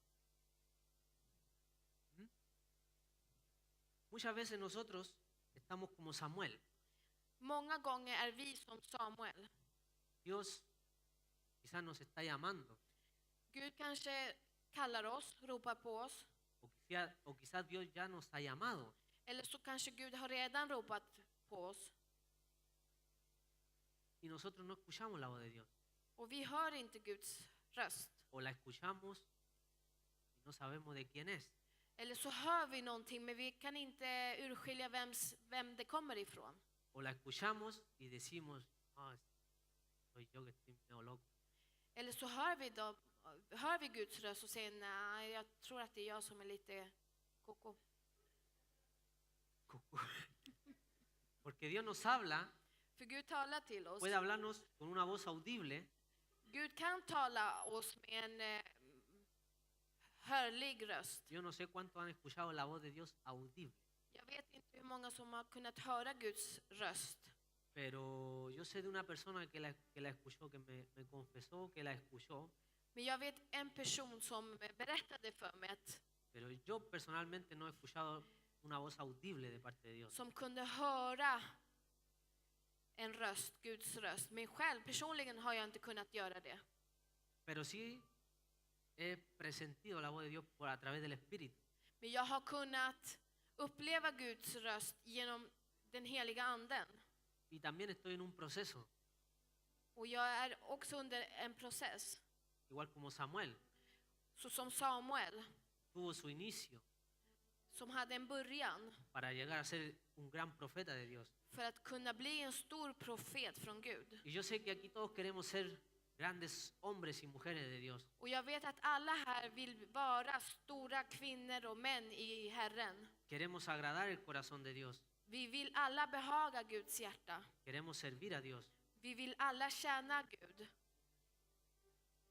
Muchas veces nosotros estamos como Samuel. Många gånger är vi som Samuel. Dios quizás nos está llamando. Gud kanske kallar oss, ropar på oss. O quizás Dios ya nos ha llamado. Eller så kanske Gud har redan ropat på oss. Y nosotros no escuchamos la voz de Dios. Och vi hör inte Guds röst. O la escuchamos y no sabemos de quién es. Eller så hör vi någonting men vi kan inte urskilja vem det kommer ifrån. O la escuchamos y decimos, ah, soy yo que estoy medio loco. Eller så hör vi Guds röst och säger, nej, jag tror att det är jag som är lite koko. Porque Dios nos habla, För Gud talar till oss. puede hablarnos con una voz audible, Gud kan tala oss med en hörlig röst. yo no sé cuántos han escuchado la voz de Dios audible, Jag vet inte hur många som har kunnat höra Guds röst. pero yo sé de una persona que la escuchó, que me confesó que la escuchó, Men jag vet en person som berättade för mig att pero yo personalmente no he escuchado una voz audible de parte de Dios. som kunde höra en röst, Guds röst. Men själv personligen har jag inte kunnat göra det. Pero sí he presentido la voz de Dios a través del Espíritu. Men jag har kunnat uppleva Guds röst genom den heliga anden. Y también estoy en un proceso, Och jag är också under en process. igual como Samuel, Så som Samuel, tuvo su inicio som hade en början para llegar a ser un gran profeta de Dios. för att kunna bli en stor profet från Gud. Y yo sé que aquí todos queremos ser grandes hombres y mujeres de Dios. Och jag vet att alla här vill vara stora kvinnor och män i Herren. Queremos agradar el corazón de Dios. Vi vill alla behaga Guds hjärta. Queremos servir a Dios. Vi vill alla tjäna Gud.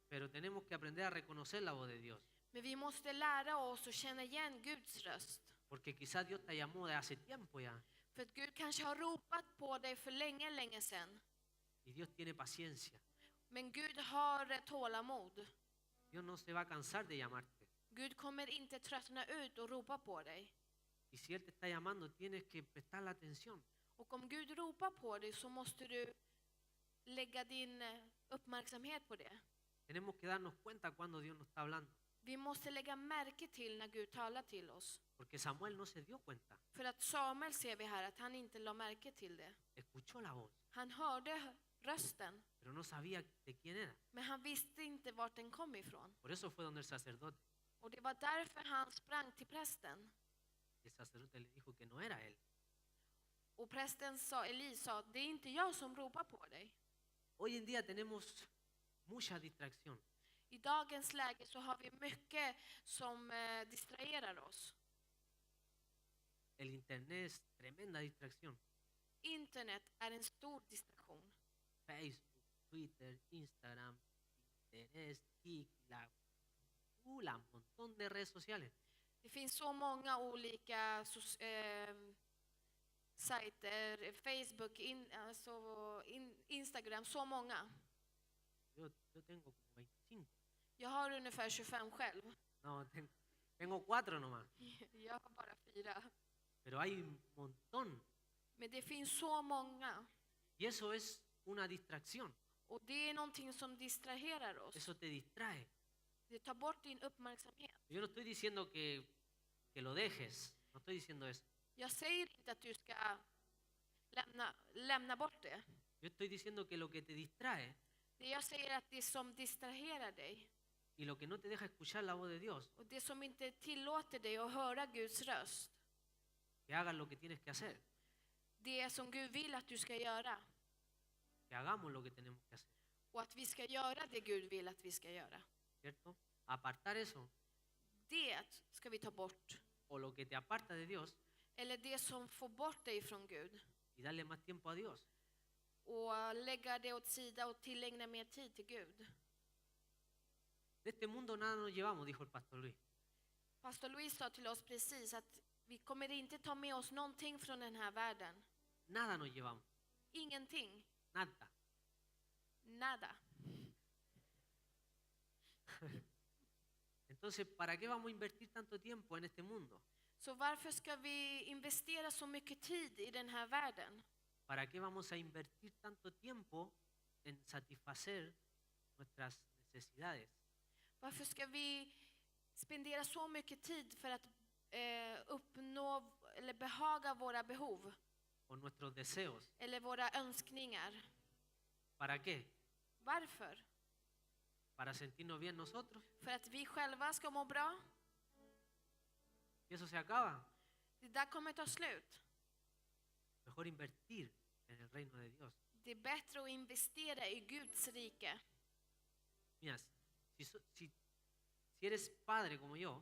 Pero tenemos que aprender a reconocer la voz de Dios. Men vi måste lära oss att känna igen Guds röst. Porque quizás Dios te llamó de hace tiempo ya. För att Gud kanske har ropat på dig för länge sedan. Y Dios tiene paciencia. Men Gud har tålamod. Dios no se va a cansar de llamarte. Gud kommer inte tröttna ut och ropa på dig. Y si Él te está llamando, tienes que prestar la atención. Och om Gud ropar på dig så måste du lägga din uppmärksamhet på det. Tenemos que darnos cuenta cuando Dios nos está hablando. Vi måste lägga märke till när Gud talar till oss. Porque Samuel no se dio cuenta. För att Samuel ser vi här att han inte la märke till det. Escuchó la voz, Han hörde rösten, pero no sabía de quién era. men han visste inte vart den kom ifrån. Por eso fue donde el sacerdote. Och det var därför han sprang till prästen. El sacerdote le dijo que no era él. Och prästen sa, Eli sa, det är inte jag som ropar på dig. Hoy en día tenemos mucha distracción. I dagens läge så har vi mycket som distraherar oss. El internet es tremenda distracción. Internet är en stor distraktion. Facebook, Twitter, Instagram, Pinterest, Un montón de redes sociales. Det finns så många olika sajter, Facebook, Instagram, så många. Yo tengo como 25. Jag har ungefär 25 själv. No, tengo 4 nomás. Jag har bara 4. Pero hay un montón. Men det finns så många. Y eso es una distracción. Och det är någonting som distraherar oss. Eso te distrae. Det tar bort din uppmärksamhet. Yo no estoy diciendo que lo dejes. No estoy diciendo eso. Jag säger inte att du ska lämna bort det. Yo estoy diciendo que lo que te distrae Det jag säger är att det som distraherar dig y lo que no te deja escuchar la voz de Dios, och det som inte tillåter dig att höra Guds röst, que hagas lo que tienes que hacer, det som Gud vill att du ska göra que hagamos lo que tenemos que hacer, och att vi ska göra det Gud vill att vi ska göra. ¿cierto? Apartar eso Det ska vi ta bort. o lo que te aparta de Dios Eller det som får bort dig från Gud. y darle más tiempo a Dios. Och lägga det åt sida och tillägna mer tid till Gud. De este mundo nada nos llevamos, dijo el pastor Luis. Pastor Luis sa till oss precis att vi kommer inte ta med oss någonting från den här världen. Nada nos llevamos, Ingenting. nada. Nada. Entonces, ¿para qué vamos a invertir tanto tiempo en este mundo? Så varför ska vi investera så mycket tid i den här världen? ¿Para qué vamos a invertir tanto tiempo en satisfacer nuestras necesidades? Varför ska vi spendera så mycket tid för att uppnå eller behaga våra behov O nuestros deseos. eller våra önskningar? ¿Para qué? Varför? ¿Para sentirnos bien nosotros? För att vi själva ska må bra? Y eso se acaba. Det där kommer ta slut. Mejor invertir en el reino de Dios. Det är bättre att investera i Guds rike. Mira, si eres padre como yo,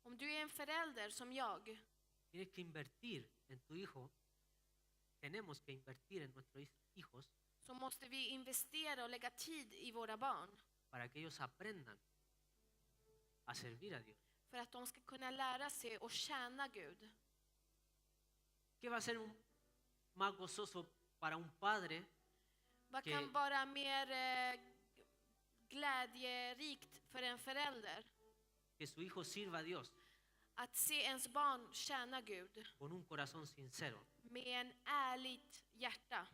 Om du är en förälder som jag, tienes que invertir en tu hijo. Tenemos que invertir en nuestros hijos så måste vi investera och lägga tid i våra barn. para que ellos aprendan a servir a Dios. För att de ska kunna lära sig och tjäna Gud. ¿Qué va a ser más gozoso para un padre Vad que- kan vara mer glädjerikt för en förälder? que su hijo sirva a Dios Att se ens barn tjäna Gud con un corazón sincero? med en ärligt hjärta.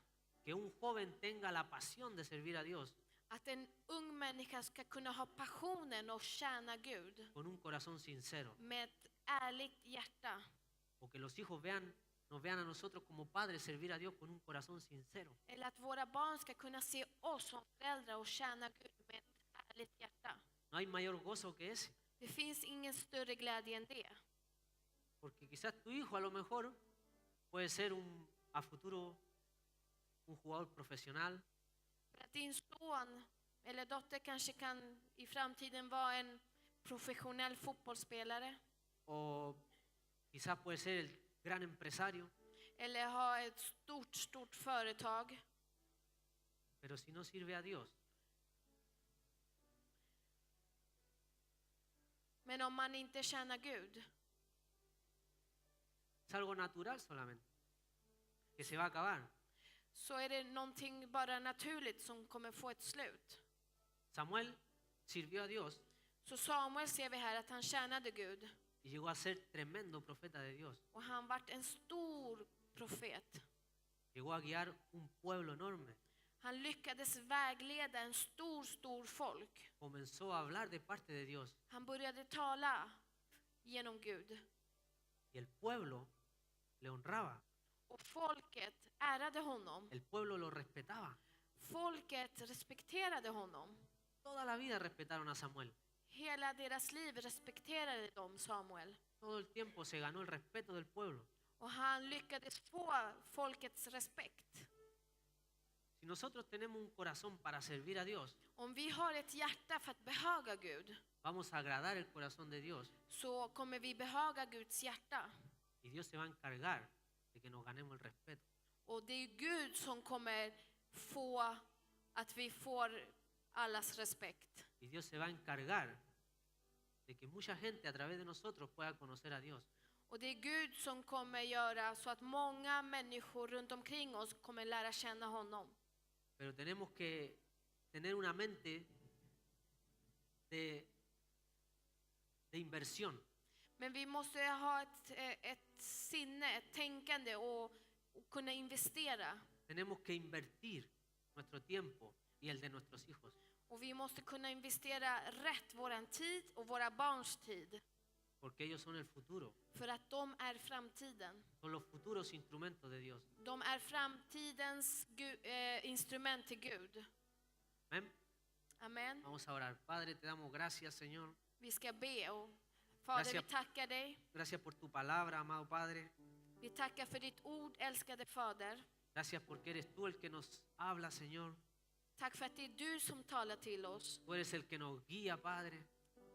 Que un joven tenga la pasión de servir a Dios Att en ung människa ska kunna ha passionen att tjäna Gud con un corazón sincero. med ett ärligt hjärta. O que los hijos nos vean a nosotros como padres servir a Dios con un corazón sincero. Eller att våra barn ska kunna se oss som föräldrar och tjäna Gud med ett ärligt hjärta. No hay mayor gozo que ese. Det finns ingen större glädje än det. Porque quizás tu hijo a lo mejor puede ser a futuro un jugador profesional, För att din son eller dotter kanske kan i framtiden vara en professionell fotbollsspelare. o quizás puede ser el gran empresario, Eller ha ett stort företag. pero si no sirve a Dios, Men om man inte tjänar Gud, es algo natural solamente, que se va a acabar. så är det någonting bara naturligt som kommer få ett slut. Samuel sirvió a Dios Så Samuel ser vi här att han tjänade Gud. y llegó a ser tremendo profeta de Dios. Och han vart en stor profet. Llegó a guiar un pueblo enorme. Han lyckades vägleda en stor folk. Comenzó a hablar de parte de Dios Han började tala genom Gud. y el pueblo le honraba, Och folket ärade honom. el pueblo lo respetaba. Folket respekterade honom. Toda la vida respetaron a Samuel. Hela deras liv respekterade de Samuel. Todo el tiempo se ganó el respeto del pueblo. Och han lyckades få folkets respekt. Si nosotros tenemos un corazón para servir a Dios, Om vi har ett hjärta för att behaga Gud, vamos a agradar el corazón de Dios så kommer vi behaga Guds hjärta. y Dios se va a encargar de que nos ganemos el respeto. Och det är Gud som kommer få att vi får allas respekt. Y Dios se va a encargar de que mucha gente a través de nosotros pueda conocer a Dios. Och det är Gud som kommer göra så att många människor runt omkring oss kommer lära känna honom. Pero tenemos que tener una mente de inversión. Men vi måste ha ett sinne, ett tänkande och kunna investera. Tenemos que invertir nuestro tiempo y el de nuestros hijos. Och vi måste kunna investera rätt våran tid och våra barns tid. Porque ellos son el futuro. För att de är framtiden. Son los futuros instrumentos de Dios. De är framtidens instrument till Gud. Amén. Amen. Vamos a orar. Padre, te damos gracias, Señor. Vi ska be och Fader, Gracias. vi tackar dig. Gracias por tu palabra, amado Padre. Vi tackar för ditt ord, älskade Fader. Gracias porque eres tú el que nos habla, Señor. Tack för att det är du som talar till oss. Tú eres el que nos guía, Padre.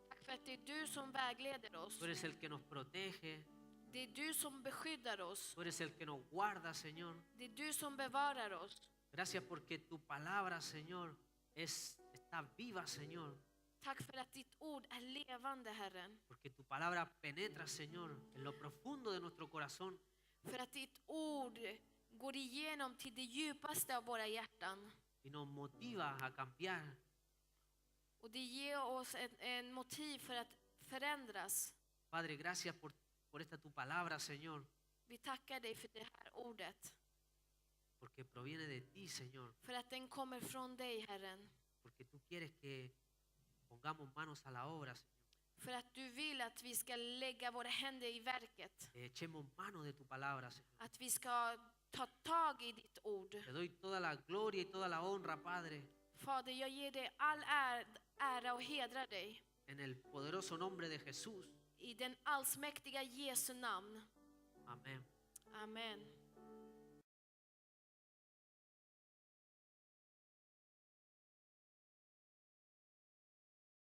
Tack för att det är du som vägleder oss. Tú eres el que nos protege. Det är du som beskyddar oss. Tú eres el que nos guarda, Señor. Det är du som bevarar oss. Gracias porque tu palabra, Señor, está viva, Señor. Tack för att ditt ord är levande, Herren. Porque tu palabra penetra, Señor, en lo profundo de nuestro corazón. För att ditt ord går igenom till det djupaste av våra hjärtan. Y nos motiva a cambiar. Och det ger oss en motiv för att förändras. Padre, gracias por esta tu palabra, Señor. Vi tackar dig för det här ordet. Porque proviene de ti, Señor. För att den kommer från dig, Herren. Porque tú quieres que pongamos manos a la obra, Señor. För att du vill att vi ska lägga våra händer i verket. Echemos mano de tu palabra, Señor. Att vi ska ta tag i ditt ord. Te doy toda la gloria y toda la honra, Padre. Fader, jag ger dig all ära och hedrar dig. En el poderoso nombre de Jesús. I den allsmäktiga Jesu namn. Amén. Amen.